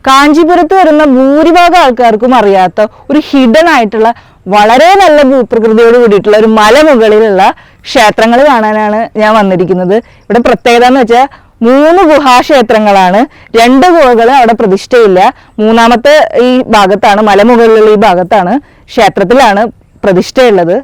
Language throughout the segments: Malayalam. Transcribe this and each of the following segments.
കാഞ്ചീപുരത്ത് വരുന്ന ഭൂരിഭാഗം ആൾക്കാർക്കും അറിയാത്ത ഒരു ഹിഡൻ ആയിട്ടുള്ള വളരെ നല്ല ഭൂപ്രകൃതിയോട് കൂടിയിട്ടുള്ള ഒരു മലമുകളിലുള്ള ക്ഷേത്രങ്ങൾ കാണാനാണ് ഞാൻ വന്നിരിക്കുന്നത്. ഇവിടെ പ്രത്യേകത എന്ന് വെച്ചാൽ 3 ഗുഹാക്ഷേത്രങ്ങളാണ്. 2 ഗുഹകൾ അവിടെ പ്രതിഷ്ഠയില്ല. മൂന്നാമത്തെ ഈ ഭാഗത്താണ്, മലമുകളിലുള്ള ഈ ഭാഗത്താണ് ക്ഷേത്രത്തിലാണ് പ്രതിഷ്ഠയുള്ളത്.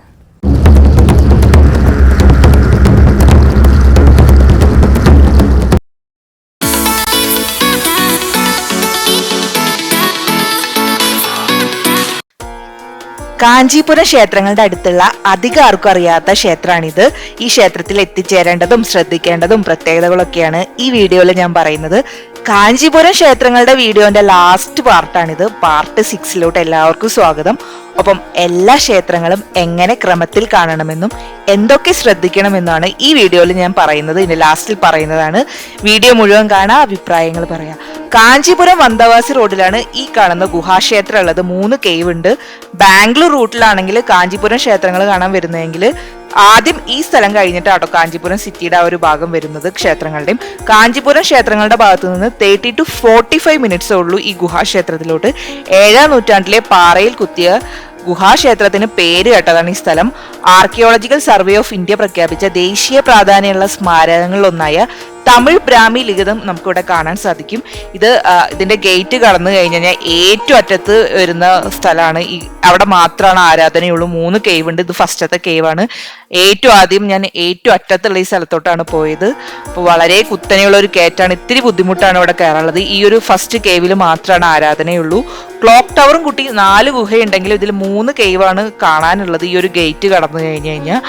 കാഞ്ചീപുരം ക്ഷേത്രങ്ങളുടെ അടുത്തുള്ള അധികം ആർക്കും അറിയാത്ത ക്ഷേത്രമാണിത്. ഈ ക്ഷേത്രത്തിൽ എത്തിച്ചേരേണ്ടതും ശ്രദ്ധിക്കേണ്ടതും പ്രത്യേകതകളൊക്കെയാണ് ഈ വീഡിയോയിൽ ഞാൻ പറയുന്നത്. കാഞ്ചീപുരം ക്ഷേത്രങ്ങളുടെ വീഡിയോന്റെ ലാസ്റ്റ് പാർട്ടാണിത്. പാർട്ട് 6 എല്ലാവർക്കും സ്വാഗതം. ഒപ്പം എല്ലാ ക്ഷേത്രങ്ങളും എങ്ങനെ ക്രമത്തിൽ കാണണമെന്നും എന്തൊക്കെ ശ്രദ്ധിക്കണമെന്നാണ് ഈ വീഡിയോയിൽ ഞാൻ പറയുന്നത്. ഇതിന്റെ ലാസ്റ്റിൽ പറയുന്നതാണ്. വീഡിയോ മുഴുവൻ കാണാൻ അഭിപ്രായങ്ങൾ പറയാം. കാഞ്ചീപുരം വന്തവാസി റോഡിലാണ് ഈ കാണുന്ന ഗുഹാക്ഷേത്രം ഉള്ളത്. 3 കേവ് ഉണ്ട്. ബാംഗ്ലൂർ റൂട്ടിലാണെങ്കിൽ കാഞ്ചീപുരം ക്ഷേത്രങ്ങൾ കാണാൻ വരുന്നതെങ്കിൽ ആദ്യം ഈ സ്ഥലം കഴിഞ്ഞിട്ടാട്ടോ കാഞ്ചീപുരം സിറ്റിയുടെ ആ ഒരു ഭാഗം വരുന്നത് ക്ഷേത്രങ്ങളുടെയും. കാഞ്ചീപുരം ക്ഷേത്രങ്ങളുടെ ഭാഗത്തു നിന്ന് 30 to 45 മിനിറ്റ്സേ ഉള്ളൂ ഈ ഗുഹാക്ഷേത്രത്തിലോട്ട്. 7ാം നൂറ്റാണ്ടിലെ പാറയിൽ കുത്തിയ ഗുഹാക്ഷേത്രത്തിന് പേര് കേട്ടതാണ് ഈ സ്ഥലം. ആർക്കിയോളജിക്കൽ സർവേ ഓഫ് ഇന്ത്യ പ്രഖ്യാപിച്ച ദേശീയ പ്രാധാന്യമുള്ള സ്മാരകങ്ങളിലൊന്നായ തമിഴ് ബ്രാഹ്മി ലിഖിതം നമുക്കിവിടെ കാണാൻ സാധിക്കും. ഇതിന്റെ ഗേറ്റ് കടന്നു കഴിഞ്ഞ് കഴിഞ്ഞാൽ ഏറ്റവും അറ്റത്ത് വരുന്ന സ്ഥലമാണ്. അവിടെ മാത്രമാണ് ആരാധനയുള്ളൂ. 3 കേവ് ഉണ്ട്. ഇത് ഫസ്റ്റത്തെ കേവാണ്. ഏറ്റവും ആദ്യം ഞാൻ ഏറ്റവും അറ്റത്തുള്ള ഈ സ്ഥലത്തോട്ടാണ് പോയത്. അപ്പോൾ വളരെ കുത്തനെയുള്ള ഒരു കയറ്റാണ്. ഇത്തിരി ബുദ്ധിമുട്ടാണ് ഇവിടെ കയറാനുള്ളത്. ഈ ഒരു ഫസ്റ്റ് കേവിൽ മാത്രമാണ് ആരാധനയുള്ളൂ. ക്ലോക്ക് ടവറും കൂട്ടി 4 ഗുഹയുണ്ടെങ്കിലും ഇതിൽ 3 കേവാണ് കാണാനുള്ളത് ഈ ഒരു ഗേറ്റ് കടന്നു കഴിഞ്ഞു കഴിഞ്ഞാൽ.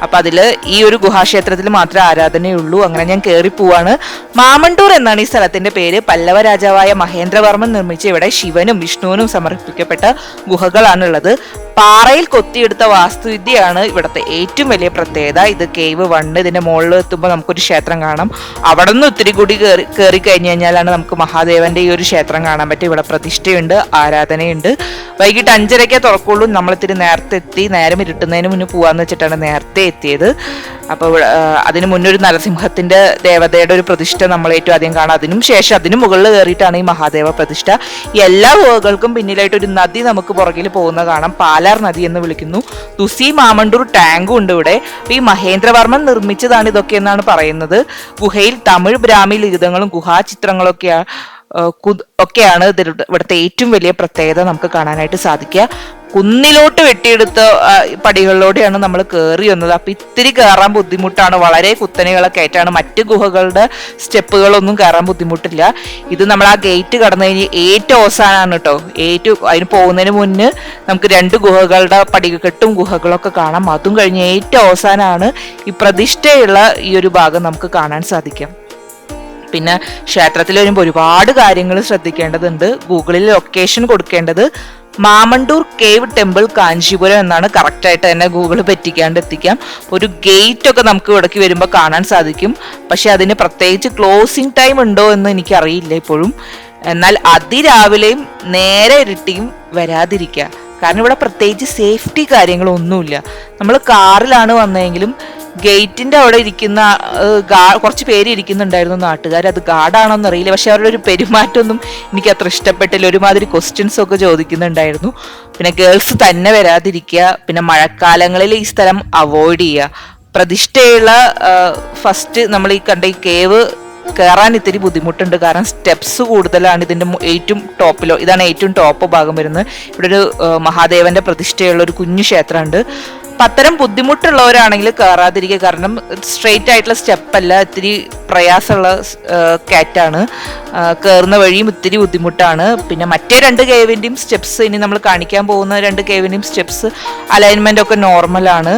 അപ്പൊ അതില് ഈ ഒരു ഗുഹാക്ഷേത്രത്തിൽ മാത്രമേ ആരാധനയുള്ളൂ. അങ്ങനെ ഞാൻ കയറി പോവാണ്. മാമണ്ടൂർ എന്നാണ് ഈ സ്ഥലത്തിന്റെ പേര്. പല്ലവ രാജാവായ മഹേന്ദ്രവർമ്മൻ നിർമ്മിച്ച ഇവിടെ ശിവനും വിഷ്ണുവിനും സമർപ്പിക്കപ്പെട്ട ഗുഹകളാണുള്ളത്. പാറയിൽ കൊത്തിയെടുത്ത വാസ്തുവിദ്യയാണ് ഇവിടുത്തെ ഏറ്റവും വലിയ പ്രത്യേകത. ഇത് കേവ് 1. ഇതിന്റെ മുകളിൽ എത്തുമ്പോൾ നമുക്കൊരു ക്ഷേത്രം കാണാം. അവിടെ നിന്ന് ഒത്തിരി കൂടി കയറി കഴിഞ്ഞു കഴിഞ്ഞാലാണ് നമുക്ക് മഹാദേവന്റെ ഈ ഒരു ക്ഷേത്രം കാണാൻ പറ്റും. ഇവിടെ പ്രതിഷ്ഠയുണ്ട്, ആരാധനയുണ്ട്. വൈകിട്ട് 5:30 തുറക്കുള്ളൂ. നമ്മളിത്തിരി നേരത്തെ എത്തി. നേരം ഇരുട്ടുന്നതിന് മുന്നേ പോവാന്ന് വെച്ചിട്ടാണ് നേരത്തെ എത്തിയത്. അപ്പോൾ അതിന് മുന്നേ ഒരു നരസിംഹത്തിന്റെ ദേവതയുടെ ഒരു പ്രതിഷ്ഠ നമ്മൾ ഏറ്റവും ആദ്യം കാണാം. അതിനും ശേഷം അതിന് മുകളിൽ കയറിയിട്ടാണ് ഈ മഹാദേവ പ്രതിഷ്ഠ. ഈ എല്ലാ ഗുഹകൾക്കും പിന്നിലായിട്ട് ഒരു നദി നമുക്ക് പുറകിൽ പോകുന്ന കാണാം. പാലാർ നദി എന്ന് വിളിക്കുന്നു. തുസി മാമണ്ടൂർ ടാങ്കും ഉണ്ട് ഇവിടെ. ഈ മഹേന്ദ്രവർമ്മൻ നിർമ്മിച്ചതാണ് ഇതൊക്കെ എന്നാണ് പറയുന്നത്. ഗുഹയിൽ തമിഴ് ബ്രാഹ്മി ലിഖിതങ്ങളും ഗുഹാചിത്രങ്ങളും ഒക്കെയാണ് ഇവിടുത്തെ ഏറ്റവും വലിയ പ്രത്യേകത നമുക്ക് കാണാനായിട്ട് സാധിക്കുക. കുന്നിലോട്ട് വെട്ടിയെടുത്ത പടികളിലൂടെയാണ് നമ്മൾ കയറി വന്നത്. അപ്പൊ ഇത്തിരി കയറാൻ ബുദ്ധിമുട്ടാണ്. വളരെ കുത്തനെയുള്ള കയറ്റാണ്. മറ്റ് ഗുഹകളുടെ സ്റ്റെപ്പുകളൊന്നും കയറാൻ ബുദ്ധിമുട്ടില്ല. ഇത് നമ്മൾ ആ ഗേറ്റ് കടന്നു കഴിഞ്ഞ് ഏറ്റവും അവസാനമാണ് കേട്ടോ. അതിന് പോകുന്നതിന് മുന്നേ നമുക്ക് 2 ഗുഹകളുടെ പടികെട്ടും ഗുഹകളൊക്കെ കാണാം. അതും കഴിഞ്ഞ് ഏറ്റവും അവസാനമാണ് ഈ പ്രതിഷ്ഠയുള്ള ഈ ഒരു ഭാഗം നമുക്ക് കാണാൻ സാധിക്കും. പിന്നെ ക്ഷേത്രത്തിൽ വരുമ്പോൾ ഒരുപാട് കാര്യങ്ങൾ ശ്രദ്ധിക്കേണ്ടതുണ്ട്. ഗൂഗിളിൽ ലൊക്കേഷൻ കൊടുക്കേണ്ടത് മാമണ്ടൂർ കേവ് ടെമ്പിൾ കാഞ്ചീപുരം എന്നാണ്. കറക്റ്റായിട്ട് തന്നെ ഗൂഗിൾ പറ്റിക്കാണ്ട് എത്തിക്കാം. ഒരു ഗേറ്റ് ഒക്കെ നമുക്ക് ഇവിടേക്ക് വരുമ്പോൾ കാണാൻ സാധിക്കും. പക്ഷെ അതിന് പ്രത്യേകിച്ച് ക്ലോസിംഗ് ടൈം ഉണ്ടോ എന്ന് എനിക്കറിയില്ല ഇപ്പോഴും. എന്നാൽ അതിരാവിലെയും നേരെ ഇരുട്ടിയും വരാതിരിക്കുക. കാരണം ഇവിടെ പ്രത്യേകിച്ച് സേഫ്റ്റി കാര്യങ്ങളൊന്നുമില്ല. നമ്മൾ കാറിലാണ് വന്നതെങ്കിലും ഗേറ്റിന്റെ അവിടെ ഇരിക്കുന്ന കുറച്ച് പേര് ഇരിക്കുന്നുണ്ടായിരുന്നു നാട്ടുകാർ. അത് ഗാർഡാണോന്ന് അറിയില്ല. പക്ഷെ അവരുടെ ഒരു പെരുമാറ്റമൊന്നും എനിക്ക് അത്ര ഇഷ്ടപ്പെട്ടില്ല. ഒരുമാതിരി ക്വസ്റ്റ്യൻസ് ഒക്കെ ചോദിക്കുന്നുണ്ടായിരുന്നു. പിന്നെ ഗേൾസ് തന്നെ വരാതിരിക്കുക. പിന്നെ മഴക്കാലങ്ങളിൽ ഈ സ്ഥലം അവോയ്ഡ് ചെയ്യുക. പ്രതിഷ്ഠയുള്ള ഫസ്റ്റ് നമ്മൾ ഈ കണ്ട ഈ കേവ് കയറാൻ ഇത്തിരി ബുദ്ധിമുട്ടുണ്ട്. കാരണം സ്റ്റെപ്സ് കൂടുതലാണ്. ഇതിന്റെ ഏറ്റവും ടോപ്പിലോ ഇതാണ് ഏറ്റവും ടോപ്പ് ഭാഗം വരുന്നത്. ഇവിടെ ഒരു മഹാദേവന്റെ പ്രതിഷ്ഠയുള്ള ഒരു കുഞ്ഞു ക്ഷേത്രമുണ്ട്. അത്തരം ബുദ്ധിമുട്ടുള്ളവരാണെങ്കിൽ കയറാതിരിക്കുക. കാരണം സ്ട്രെയിറ്റ് ആയിട്ടുള്ള സ്റ്റെപ്പല്ല, ഇത്തിരി പ്രയാസമുള്ള കാറ്റാണ്. കയറുന്ന വഴിയും ഇത്തിരി ബുദ്ധിമുട്ടാണ്. പിന്നെ മറ്റേ 2 കേവിന്റെയും സ്റ്റെപ്സ്, ഇനി നമ്മൾ കാണിക്കാൻ പോകുന്ന 2 കേവിന്റെയും സ്റ്റെപ്സ് അലൈൻമെന്റ് ഒക്കെ നോർമലാണ്.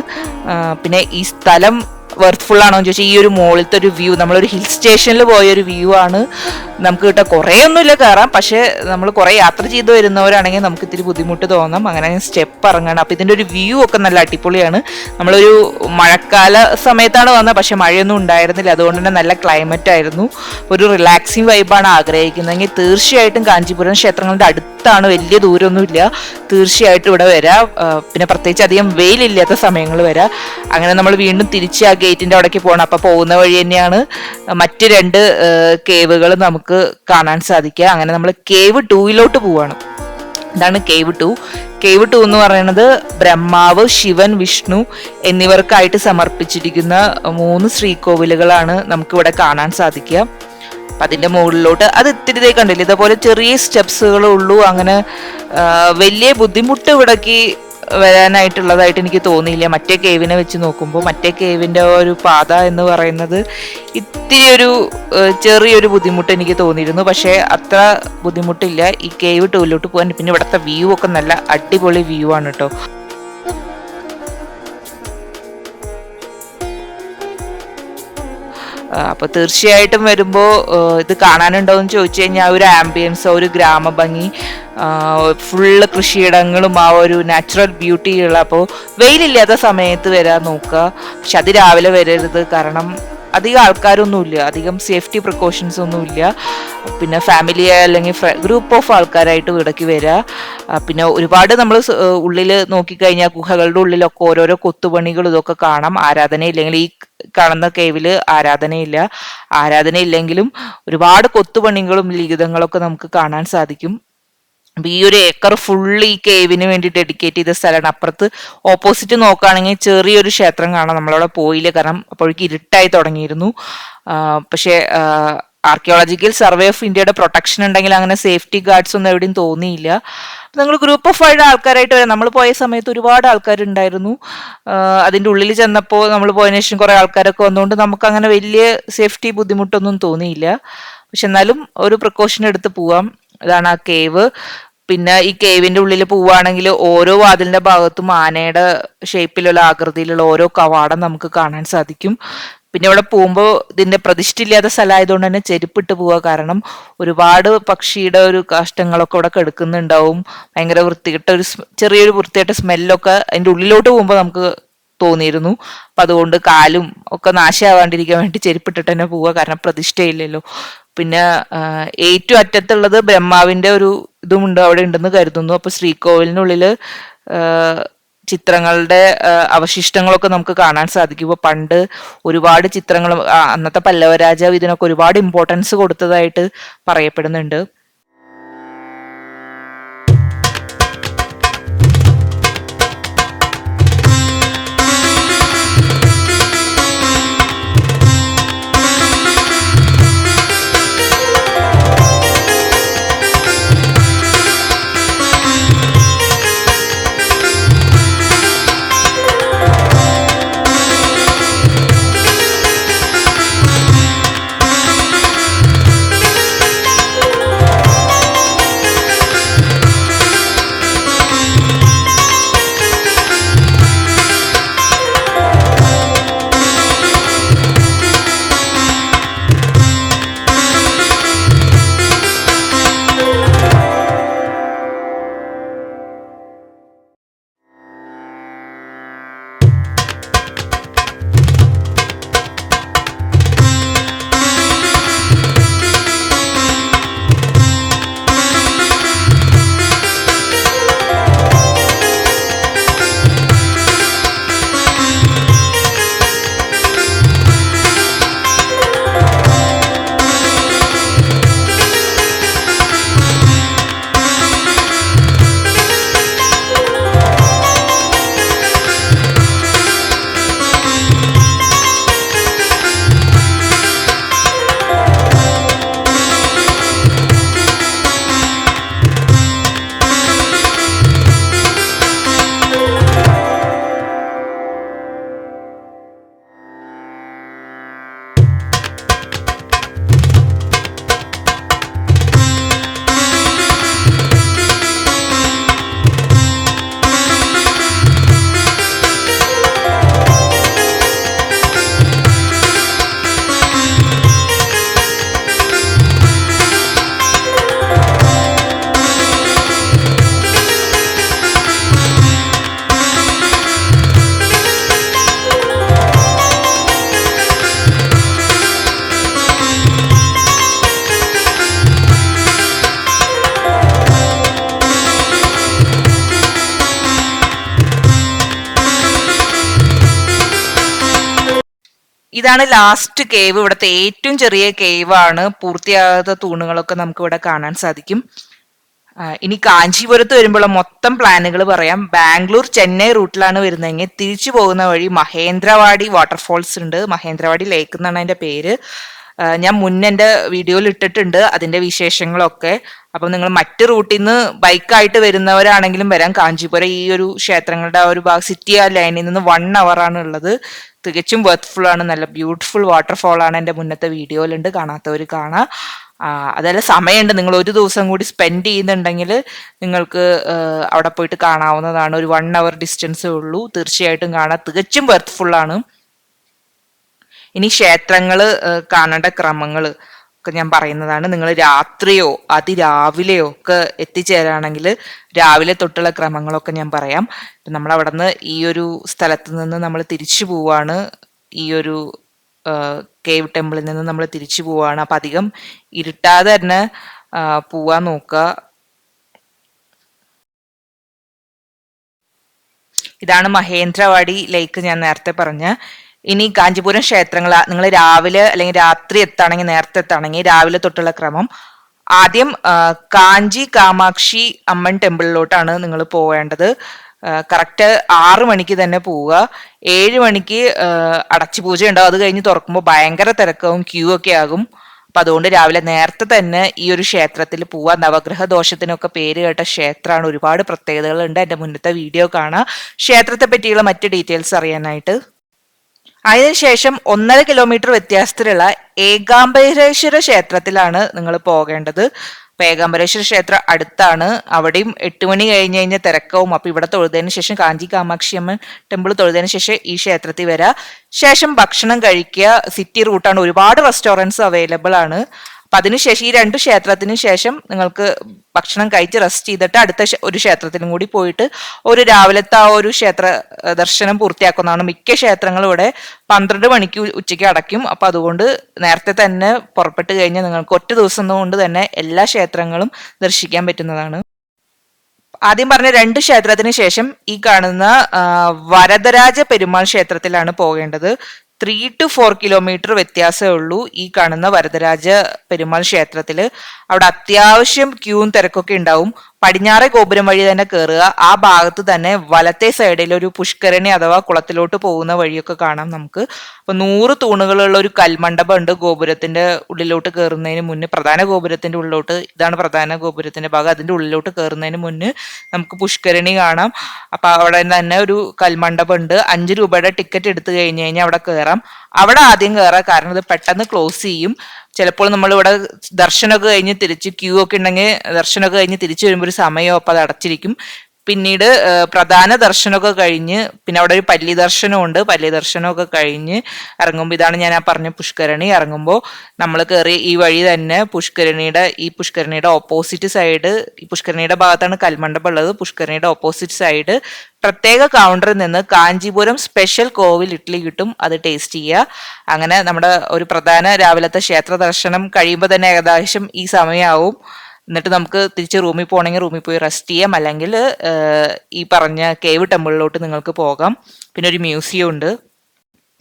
പിന്നെ ഈ സ്ഥലം വെർത്ത്ഫുൾ ആണോ എന്ന് ചോദിച്ചാൽ ഈ ഒരു മുകളിലത്തെ ഒരു വ്യൂ, നമ്മളൊരു ഹിൽ സ്റ്റേഷനിൽ പോയൊരു വ്യൂ ആണ് നമുക്ക് കിട്ടുക. കുറേ ഒന്നുമില്ല കയറാം. പക്ഷെ നമ്മൾ കുറേ യാത്ര ചെയ്ത് വരുന്നവരാണെങ്കിൽ നമുക്ക് ഇത്തിരി ബുദ്ധിമുട്ട് തോന്നാം. അങ്ങനെ സ്റ്റെപ്പ് ഇറങ്ങണം. അപ്പം ഇതിൻ്റെ ഒരു വ്യൂ ഒക്കെ നല്ല അടിപൊളിയാണ്. നമ്മളൊരു മഴക്കാല സമയത്താണ് വന്നത്. പക്ഷെ മഴയൊന്നും ഉണ്ടായിരുന്നില്ല. അതുകൊണ്ട് തന്നെ നല്ല ക്ലൈമറ്റ് ആയിരുന്നു. ഒരു റിലാക്സിങ് വൈബാണ് ആഗ്രഹിക്കുന്നതെങ്കിൽ തീർച്ചയായിട്ടും കാഞ്ചീപുരം ക്ഷേത്രങ്ങളുടെ അടുത്താണ്. വലിയ ദൂരമൊന്നുമില്ല. തീർച്ചയായിട്ടും ഇവിടെ വരാം. പിന്നെ പ്രത്യേകിച്ച് അധികം വെയിലില്ലാത്ത സമയങ്ങൾ വരാം. അങ്ങനെ നമ്മൾ വീണ്ടും തിരിച്ച് ആ ഗേറ്റിന്റെ അവിടേക്ക് പോകണം. അപ്പൊ പോകുന്ന വഴി തന്നെയാണ് മറ്റ് 2 കേവുകൾ നമുക്ക് കാണാൻ സാധിക്കുക. അങ്ങനെ നമ്മൾ കേവ് 2 പോവാണ്. ഇതാണ് കേവ് 2. കേവ് 2 എന്ന് പറയുന്നത് ബ്രഹ്മാവ്, ശിവൻ, വിഷ്ണു എന്നിവർക്കായിട്ട് സമർപ്പിച്ചിരിക്കുന്ന 3 ശ്രീകോവിലുകളാണ് നമുക്കിവിടെ കാണാൻ സാധിക്കുക. അപ്പൊ അതിന്റെ മുകളിലോട്ട് അത് ഇത്തിരി കണ്ടില്ല, ഇതേപോലെ ചെറിയ സ്റ്റെപ്സുകളേ ഉള്ളൂ. അങ്ങനെ വലിയ ബുദ്ധിമുട്ട് ഇവിടേക്ക് വരാനായിട്ടുള്ളതായിട്ട് എനിക്ക് തോന്നിയില്ല. മറ്റേ കേവിനെ വെച്ച് നോക്കുമ്പോൾ മറ്റേ കേവിന്റെ ഒരു പാത എന്ന് പറയുന്നത് ഇത്തിരി ഒരു ചെറിയൊരു ബുദ്ധിമുട്ട് എനിക്ക് തോന്നിയിരുന്നു. പക്ഷെ അത്ര ബുദ്ധിമുട്ടില്ല ഈ കേവ് 2 പോകാൻ. പിന്നെ ഇവിടുത്തെ വ്യൂ ഒക്കെ നല്ല അടിപൊളി വ്യൂ ആണ് കേട്ടോ. അപ്പൊ തീർച്ചയായിട്ടും വരുമ്പോ ഇത് കാണാനുണ്ടോ എന്ന് ചോദിച്ചു കഴിഞ്ഞാൽ ഒരു ആംബിയൻസ്, ഒരു ഗ്രാമഭംഗി, ഫുള്ള് കൃഷിയിടങ്ങളും ആ ഒരു നാച്ചുറൽ ബ്യൂട്ടി ഉള്ള. അപ്പോൾ വെയിലില്ലാത്ത സമയത്ത് വരാൻ നോക്കുക. പക്ഷെ അത് രാവിലെ വരരുത്, കാരണം അധികം ആൾക്കാരൊന്നുമില്ല, അധികം സേഫ്റ്റി പ്രിക്കോഷൻസ് ഒന്നുമില്ല. പിന്നെ ഫാമിലി അല്ലെങ്കിൽ ഗ്രൂപ്പ് ഓഫ് ആൾക്കാരായിട്ട് ഇവിടേക്ക് വരിക. പിന്നെ ഒരുപാട് നമ്മൾ ഉള്ളിൽ നോക്കിക്കഴിഞ്ഞാൽ ഗുഹകളുടെ ഉള്ളിലൊക്കെ ഓരോരോ കൊത്തുപണികൾ ഇതൊക്കെ കാണാം. ആരാധനയില്ലെങ്കിൽ ഈ കാണുന്ന കേവില് ആരാധനയില്ലെങ്കിലും ഒരുപാട് കൊത്തുപണികളും ലിഖിതങ്ങളൊക്കെ നമുക്ക് കാണാൻ സാധിക്കും. അപ്പൊ ഈ ഒരു ഏക്കർ ഫുള്ള് ഈ കേവിന് വേണ്ടി ഡെഡിക്കേറ്റ് ചെയ്ത സ്ഥലമാണ്. അപ്പുറത്ത് ഓപ്പോസിറ്റ് നോക്കുകയാണെങ്കിൽ ചെറിയൊരു ക്ഷേത്രം കാണാം. നമ്മളവിടെ പോയില്ല, കാരണം അപ്പോഴേക്ക് ഇരുട്ടായി തുടങ്ങിയിരുന്നു. പക്ഷേ ആർക്കിയോളജിക്കൽ സർവേ ഓഫ് ഇന്ത്യയുടെ പ്രൊട്ടക്ഷൻ ഉണ്ടെങ്കിൽ അങ്ങനെ സേഫ്റ്റി ഗാർഡ്സ് ഒന്നും എവിടെയും തോന്നിയില്ല. നിങ്ങൾ ഗ്രൂപ്പ് ഓഫ് 5 ആൾക്കാരായിട്ട് വരാം. നമ്മൾ പോയ സമയത്ത് ഒരുപാട് ആൾക്കാരുണ്ടായിരുന്നു. അതിൻ്റെ ഉള്ളിൽ ചെന്നപ്പോൾ നമ്മൾ പോയതിനു ശേഷം കുറെ ആൾക്കാരൊക്കെ വന്നുകൊണ്ട് നമുക്ക് അങ്ങനെ വലിയ സേഫ്റ്റി ബുദ്ധിമുട്ടൊന്നും തോന്നിയില്ല. പക്ഷെ എന്നാലും ഒരു പ്രിക്കോഷൻ എടുത്ത് പോവാം. ഇതാണ് ആ കേവ്. പിന്നെ ഈ കേവിന്റെ ഉള്ളിൽ പോവുകയാണെങ്കിൽ ഓരോ വാതിലിന്റെ ഭാഗത്തും ആനയുടെ ഷേപ്പിലുള്ള ആകൃതിയിലുള്ള ഓരോ കവാടം നമുക്ക് കാണാൻ സാധിക്കും. പിന്നെ ഇവിടെ പോകുമ്പോൾ ഇതിന്റെ പ്രതിഷ്ഠയില്ലാത്ത സ്ഥലമായതുകൊണ്ട് തന്നെ ചെരുപ്പിട്ട് പോവുക, കാരണം ഒരുപാട് പക്ഷിയുടെ ഒരു കാഷ്ടങ്ങളൊക്കെ ഇവിടെ കിടക്കുന്നുണ്ടാവും. ഭയങ്കര വൃത്തികെട്ട ഒരു ചെറിയൊരു വൃത്തികെട്ട സ്മെല്ലൊക്കെ അതിന്റെ ഉള്ളിലോട്ട് പോകുമ്പോൾ നമുക്ക് തോന്നിയിരുന്നു. അപ്പൊ അതുകൊണ്ട് കാലും ഒക്കെ നാശമാവാണ്ടിരിക്കാൻ വേണ്ടി ചെരുപ്പിട്ടിട്ട് തന്നെ പോവുക, കാരണം പ്രതിഷ്ഠയില്ലല്ലോ. പിന്നെ ഏറ്റവും അറ്റത്തുള്ളത് ബ്രഹ്മാവിന്റെ ഒരു ഇതുമുണ്ട്, അവിടെ ഉണ്ടെന്ന് കരുതുന്നു. അപ്പൊ ശ്രീകോവിലിനുള്ളില് ചിത്രങ്ങളുടെ അവശിഷ്ടങ്ങളൊക്കെ നമുക്ക് കാണാൻ സാധിക്കും. ഇപ്പൊ പണ്ട് ഒരുപാട് ചിത്രങ്ങൾ, അന്നത്തെ പല്ലവ രാജാവ് ഇതിനൊക്കെ ഒരുപാട് ഇമ്പോർട്ടൻസ് കൊടുത്തതായിട്ട് പറയപ്പെടുന്നുണ്ട്. ഇതാണ് ലാസ്റ്റ് കേവ്. ഇവിടുത്തെ ഏറ്റവും ചെറിയ കേവാണ്. പൂർത്തിയാകാത്ത തൂണുകളൊക്കെ നമുക്ക് ഇവിടെ കാണാൻ സാധിക്കും. ഇനി കാഞ്ചീപുരത്ത് വരുമ്പോൾ മൊത്തം പ്ലാനുകൾ പറയാം. ബാംഗ്ലൂർ ചെന്നൈ റൂട്ടിലാണ് വരുന്നതെങ്കിൽ തിരിച്ചു പോകുന്ന വഴി മഹേന്ദ്രവാടി വാട്ടർഫോൾസ് ഉണ്ട്. മഹേന്ദ്രവാടി ലേക്ക് എന്നാണ് അതിന്റെ പേര്. ഞാൻ മുന്നേ എൻ്റെ വീഡിയോയിൽ ഇട്ടിട്ടുണ്ട് അതിന്റെ വിശേഷങ്ങളൊക്കെ. അപ്പം നിങ്ങൾ മറ്റ് റൂട്ടിൽ നിന്ന് ബൈക്കായിട്ട് വരുന്നവരാണെങ്കിലും വരാം. കാഞ്ചീപുരം ഈ ഒരു ക്ഷേത്രങ്ങളുടെ ആ ഒരു സിറ്റി ആ ലൈനിൽ നിന്ന് 1 hour ആണ് ഉള്ളത്. തികച്ചും വർത്ത്ഫുൾ ആണ്. നല്ല ബ്യൂട്ടിഫുൾ വാട്ടർഫോൾ ആണ്. എൻ്റെ മുന്നത്തെ വീഡിയോയിലുണ്ട്, കാണാത്തവർ കാണാം. അതല്ല, സമയമുണ്ട്, നിങ്ങൾ ഒരു ദിവസം കൂടി സ്പെൻഡ് ചെയ്യുന്നുണ്ടെങ്കിൽ നിങ്ങൾക്ക് അവിടെ പോയിട്ട് കാണാവുന്നതാണ്. ഒരു 1 hour ഡിസ്റ്റൻസേ ഉള്ളൂ. തീർച്ചയായിട്ടും കാണാം. തികച്ചും വർത്ത്ഫുൾ ആണ്. ഇനി ക്ഷേത്രങ്ങൾ കാണേണ്ട ക്രമങ്ങൾ ഒക്കെ ഞാൻ പറയുന്നതാണ്. നിങ്ങൾ രാത്രിയോ അതിരാവിലെയോ ഒക്കെ എത്തിച്ചേരാണെങ്കിൽ രാവിലെ തൊട്ടുള്ള ക്രമങ്ങളൊക്കെ ഞാൻ പറയാം. നമ്മൾ അവിടെ നിന്ന് ഈ ഒരു സ്ഥലത്ത് നിന്ന് നമ്മൾ തിരിച്ചു പോവാണ്. ഈ ഒരു കേവ് ടെമ്പിളിൽ നിന്ന് നമ്മൾ തിരിച്ചു പോവാണ്. അപ്പം അധികം ഇരുട്ടാതെ തന്നെ പോവാൻ നോക്കുക. ഇതാണ് മഹേന്ദ്രവാടി ലേക്ക്, ഞാൻ നേരത്തെ പറഞ്ഞ. ഇനി കാഞ്ചീപുരം ക്ഷേത്രങ്ങൾ നിങ്ങൾ രാവിലെ അല്ലെങ്കിൽ രാത്രി എത്താണെങ്കിൽ, നേരത്തെ എത്താണെങ്കിൽ രാവിലെ തൊട്ടുള്ള ക്രമം. ആദ്യം കാഞ്ചി കാമാക്ഷി അമ്മൻ ടെമ്പിളിലോട്ടാണ് നിങ്ങൾ പോവേണ്ടത്. കറക്റ്റ് 6 മണിക്ക് തന്നെ പോവുക. 7 മണിക്ക് അടച്ചുപൂജ ഉണ്ടാവും. അത് കഴിഞ്ഞ് തുറക്കുമ്പോൾ ഭയങ്കര തിരക്കാവും, ക്യൂ ഒക്കെ ആകും. അപ്പൊ അതുകൊണ്ട് രാവിലെ നേരത്തെ തന്നെ ഈ ഒരു ക്ഷേത്രത്തിൽ പോവാ. നവഗ്രഹ ദോഷത്തിനൊക്കെ പേര് കേട്ട ക്ഷേത്രമാണ്. ഒരുപാട് പ്രത്യേകതകളുണ്ട്. എൻ്റെ മുന്നത്തെ വീഡിയോ കാണാം ക്ഷേത്രത്തെ പറ്റിയുള്ള മറ്റ് ഡീറ്റെയിൽസ് അറിയാനായിട്ട്. അതിനുശേഷം 1.5 കിലോമീറ്റർ വ്യത്യാസത്തിലുള്ള ഏകാംബരേശ്വര ക്ഷേത്രത്തിലാണ് നിങ്ങൾ പോകേണ്ടത്. അപ്പൊ ഏകാംബരേശ്വര ക്ഷേത്രം അടുത്താണ്. അവിടെയും 8 മണി കഴിഞ്ഞ് കഴിഞ്ഞാൽ തിരക്കാവും. അപ്പൊ ഇവിടെ തൊഴുതതിന് ശേഷം കാഞ്ചി കാമാക്ഷി അമ്മൻ ടെമ്പിൾ തൊഴുതതിന് ശേഷം ഈ ക്ഷേത്രത്തിൽ വരാം. ശേഷം ഭക്ഷണം കഴിക്കുക. സിറ്റി റൂട്ടാണ്, ഒരുപാട് റെസ്റ്റോറൻറ്റ്സ് അവൈലബിൾ ആണ്. അപ്പൊ അതിനുശേഷം ഈ 2 ക്ഷേത്രത്തിന് ശേഷം നിങ്ങൾക്ക് ഭക്ഷണം കഴിച്ച് റെസ്റ്റ് ചെയ്തിട്ട് അടുത്ത ഒരു ക്ഷേത്രത്തിലും കൂടി പോയിട്ട് ഒരു രാവിലത്തെ ആ ഒരു ക്ഷേത്ര ദർശനം പൂർത്തിയാക്കുന്നതാണ്. മിക്ക ക്ഷേത്രങ്ങളും ഇവിടെ 12 മണിക്ക് ഉച്ചയ്ക്ക് അടയ്ക്കും. അപ്പൊ അതുകൊണ്ട് നേരത്തെ തന്നെ പുറപ്പെട്ട് കഴിഞ്ഞാൽ നിങ്ങൾക്ക് ഒറ്റ ദിവസം കൊണ്ട് തന്നെ എല്ലാ ക്ഷേത്രങ്ങളും ദർശിക്കാൻ പറ്റുന്നതാണ്. ആദ്യം പറഞ്ഞ 2 ക്ഷേത്രത്തിന് ശേഷം ഈ കാണുന്ന വരദരാജ പെരുമാൾ ക്ഷേത്രത്തിലാണ് പോകേണ്ടത്. 3 to 4 കിലോമീറ്റർ വ്യത്യാസമേ ഉള്ളൂ ഈ കാണുന്ന വരദരാജ പെരുമാൾ ക്ഷേത്രത്തില്. അവിടെ അത്യാവശ്യം ക്യൂവും തിരക്കൊക്കെ ഉണ്ടാവും. പടിഞ്ഞാറെ ഗോപുരം വഴി തന്നെ കയറുക. ആ ഭാഗത്ത് തന്നെ വലത്തെ സൈഡിൽ ഒരു പുഷ്കരണി അഥവാ കുളത്തിലോട്ട് പോകുന്ന വഴിയൊക്കെ കാണാം നമുക്ക്. അപ്പൊ 100 തൂണുകളുള്ള ഒരു കൽമണ്ഡപം ഉണ്ട് ഗോപുരത്തിന്റെ ഉള്ളിലോട്ട് കയറുന്നതിന് മുന്നേ. പ്രധാന ഗോപുരത്തിന്റെ ഉള്ളിലോട്ട്, ഇതാണ് പ്രധാന ഗോപുരത്തിന്റെ ഭാഗം, അതിന്റെ ഉള്ളിലോട്ട് കയറുന്നതിന് മുന്നേ നമുക്ക് പുഷ്കരണി കാണാം. അപ്പൊ അവിടെ തന്നെ ഒരു കൽമണ്ഡപം ഉണ്ട്. 5 രൂപയുടെ ടിക്കറ്റ് എടുത്തു കഴിഞ്ഞ് കഴിഞ്ഞാൽ അവിടെ കയറാം. അവിടെ ആദ്യം കയറാം, കാരണം ഇത് പെട്ടെന്ന് ക്ലോസ് ചെയ്യും. ചിലപ്പോൾ നമ്മൾ ഇവിടെ ദർശനമൊക്കെ കഴിഞ്ഞ് തിരിച്ച് ക്യൂ ഒക്കെ ഉണ്ടെങ്കിൽ ദർശനമൊക്കെ കഴിഞ്ഞ് തിരിച്ചു വരുമ്പോൾ ഒരു സമയമോ അപ്പം അത് അടച്ചിരിക്കും. പിന്നീട് പ്രധാന ദർശനമൊക്കെ കഴിഞ്ഞ് പിന്നെ അവിടെ ഒരു പല്ലി ദർശനമുണ്ട്. പല്ലി ദർശനമൊക്കെ കഴിഞ്ഞ് ഇറങ്ങുമ്പോൾ ഇതാണ് ഞാൻ ആ പറഞ്ഞ പുഷ്കരണി. ഇറങ്ങുമ്പോൾ നമ്മൾ കയറി ഈ വഴി തന്നെ പുഷ്കരണിയുടെ ഓപ്പോസിറ്റ് സൈഡ്, ഈ പുഷ്കരണിയുടെ ഭാഗത്താണ് കൽമണ്ഡപം ഉള്ളത്. പുഷ്കരണിയുടെ ഓപ്പോസിറ്റ് സൈഡ് പ്രത്യേക കൗണ്ടറിൽ നിന്ന് കാഞ്ചീപുരം സ്പെഷ്യൽ കോവിൽ ഇഡ്ഡലി കിട്ടും. അത് ടേസ്റ്റ് ചെയ്യുക. അങ്ങനെ നമ്മുടെ ഒരു പ്രധാന രാവിലത്തെ ക്ഷേത്ര ദർശനം കഴിയുമ്പോൾ തന്നെ ഏകദേശം ഈ സമയമാവും. എന്നിട്ട് നമുക്ക് തിരിച്ച് റൂമിൽ പോകണമെങ്കിൽ റൂമിൽ പോയി റെസ്റ്റ് ചെയ്യാം, അല്ലെങ്കിൽ ഈ പറഞ്ഞ കേവ് ടെമ്പിളിലോട്ട് നിങ്ങൾക്ക് പോകാം. പിന്നെ ഒരു മ്യൂസിയം ഉണ്ട്.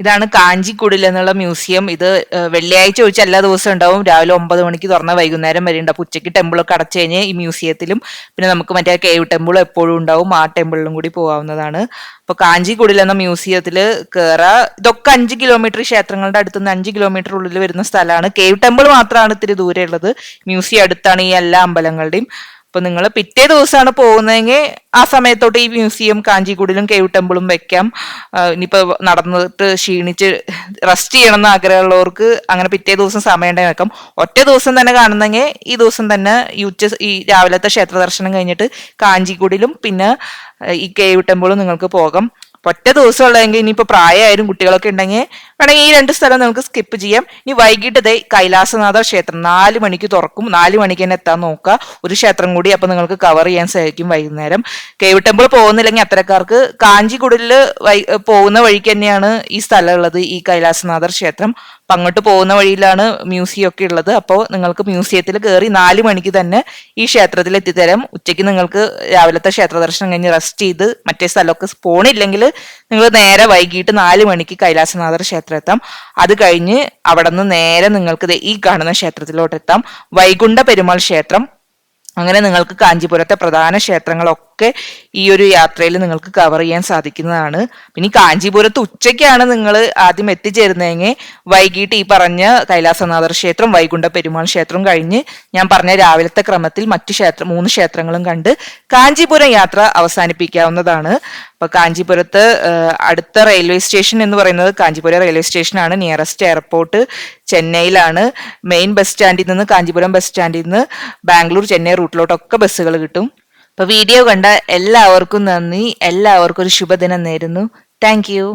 ഇതാണ് കാഞ്ചിക്കുടിൽ എന്നുള്ള മ്യൂസിയം. ഇത് വെള്ളിയാഴ്ച ഒഴിച്ച് എല്ലാ ദിവസവും ഉണ്ടാവും. രാവിലെ 9 മണിക്ക് തുറന്ന വൈകുന്നേരം വരെ ഉണ്ട്. അപ്പൊ ഉച്ചയ്ക്ക് ടെമ്പിളൊക്കെ അടച്ചു കഴിഞ്ഞ് ഈ മ്യൂസിയത്തിലും പിന്നെ നമുക്ക് മറ്റേ കേവ് ടെമ്പിളും എപ്പോഴും ഉണ്ടാവും. ആ ടെമ്പിളിലും കൂടി പോകാവുന്നതാണ്. അപ്പൊ കാഞ്ചിക്കുടിൽ എന്ന മ്യൂസിയത്തിൽ കയറാം. ഇതൊക്കെ 5 കിലോമീറ്റർ, ക്ഷേത്രങ്ങളുടെ അടുത്തുനിന്ന് 5 കിലോമീറ്റർ ഉള്ളിൽ വരുന്ന സ്ഥലമാണ്. കേവ് ടെമ്പിൾ മാത്രമാണ് ഇത്തിരി ദൂരെ ഉള്ളത്. മ്യൂസിയം അടുത്താണ് ഈ എല്ലാ അമ്പലങ്ങളുടെയും. അപ്പൊ നിങ്ങൾ പിറ്റേ ദിവസമാണ് പോകുന്നതെങ്കിൽ ആ സമയത്തോട്ട് ഈ മ്യൂസിയം കാഞ്ചിക്കുടിലും കേവ് ടെമ്പിളും വെക്കാം. ഇനിയിപ്പോ നടന്നിട്ട് ക്ഷീണിച്ച് റെസ്റ്റ് ചെയ്യണം എന്ന് ആഗ്രഹമുള്ളവർക്ക് അങ്ങനെ പിറ്റേ ദിവസം സമയം ഉണ്ടെങ്കിൽ വെക്കാം. ഒറ്റ ദിവസം തന്നെ കാണുന്നെങ്കിൽ ഈ ദിവസം തന്നെ ഈ രാവിലത്തെ ക്ഷേത്ര ദർശനം കഴിഞ്ഞിട്ട് കാഞ്ചിക്കുടിലും പിന്നെ ഈ കേവ് ടെമ്പിളും നിങ്ങൾക്ക് പോകാം. ഒറ്റ ദിവസം ഉള്ളതെങ്കിൽ ഇനിയിപ്പോൾ പ്രായമായാലും കുട്ടികളൊക്കെ ഉണ്ടെങ്കിൽ വേണമെങ്കിൽ ഈ 2 സ്ഥലം നമുക്ക് സ്കിപ്പ് ചെയ്യാം. ഇനി വൈകിട്ട് കൈലാസനാഥ ക്ഷേത്രം 4 മണിക്ക് തുറക്കും. 4 മണിക്ക് തന്നെ എത്താൻ നോക്കുക. ഒരു ക്ഷേത്രം കൂടി അപ്പൊ നിങ്ങൾക്ക് കവർ ചെയ്യാൻ സാധിക്കും വൈകുന്നേരം. കേവ് ടെമ്പിൾ പോകുന്നില്ലെങ്കിൽ അത്തരക്കാർക്ക് കാഞ്ചിക്കുടിൽ പോകുന്ന വഴിക്ക് തന്നെയാണ് ഈ സ്ഥലം ഉള്ളത്, ഈ കൈലാസനാഥർ ക്ഷേത്രം. അപ്പൊ അങ്ങോട്ട് പോകുന്ന വഴിയിലാണ് മ്യൂസിയം ഒക്കെ ഉള്ളത്. അപ്പോൾ നിങ്ങൾക്ക് മ്യൂസിയത്തിൽ കയറി 4 മണിക്ക് തന്നെ ഈ ക്ഷേത്രത്തിൽ എത്തിത്തരാം. ഉച്ചയ്ക്ക് നിങ്ങൾക്ക് രാവിലത്തെ ക്ഷേത്ര ദർശനം കഴിഞ്ഞ് റെസ്റ്റ് ചെയ്ത് മറ്റേ സ്ഥലമൊക്കെ പോണില്ലെങ്കിൽ നിങ്ങൾ നേരെ വൈകിട്ട് 4 മണിക്ക് കൈലാസനാഥർ ക്ഷേത്രം എത്താം. അത് കഴിഞ്ഞ് അവിടെ നിന്ന് നേരെ നിങ്ങൾക്ക് ദേ ഈ കാണുന്ന ക്ഷേത്രത്തിലോട്ട് എത്താം, വൈകുണ്ഠ പെരുമാൾ ക്ഷേത്രം. അങ്ങനെ നിങ്ങൾക്ക് കാഞ്ചീപുരത്തെ പ്രധാന ക്ഷേത്രങ്ങളൊക്കെ ഈ ഒരു യാത്രയിൽ നിങ്ങൾക്ക് കവർ ചെയ്യാൻ സാധിക്കുന്നതാണ്. പിന്നെ ഈ കാഞ്ചീപുരത്ത് ഉച്ചയ്ക്കാണ് നിങ്ങൾ ആദ്യം എത്തിച്ചേരുന്നതെങ്കിൽ വൈകിട്ട് ഈ പറഞ്ഞ കൈലാസനാഥർ ക്ഷേത്രം, വൈകുണ്ഠ പെരുമാൾ ക്ഷേത്രം കഴിഞ്ഞ് ഞാൻ പറഞ്ഞ രാവിലത്തെ ക്രമത്തിൽ മറ്റു 3 ക്ഷേത്രങ്ങളും കണ്ട് കാഞ്ചീപുരം യാത്ര അവസാനിപ്പിക്കാവുന്നതാണ്. അപ്പൊ കാഞ്ചീപുരത്ത് അടുത്ത റെയിൽവേ സ്റ്റേഷൻ എന്ന് പറയുന്നത് കാഞ്ചീപുരം റെയിൽവേ സ്റ്റേഷനാണ്. നിയറസ്റ്റ് എയർപോർട്ട് ചെന്നൈയിലാണ്. മെയിൻ ബസ് സ്റ്റാൻഡിൽ നിന്ന്, കാഞ്ചീപുരം ബസ് സ്റ്റാൻഡിൽ നിന്ന് ബാംഗ്ലൂർ ചെന്നൈ റൂട്ടിലോട്ടൊക്കെ ബസ്സുകൾ കിട്ടും. അപ്പൊ വീഡിയോ കണ്ട എല്ലാവർക്കും നന്ദി. എല്ലാവർക്കും ഒരു ശുഭദിനം നേരുന്നു. Thank you.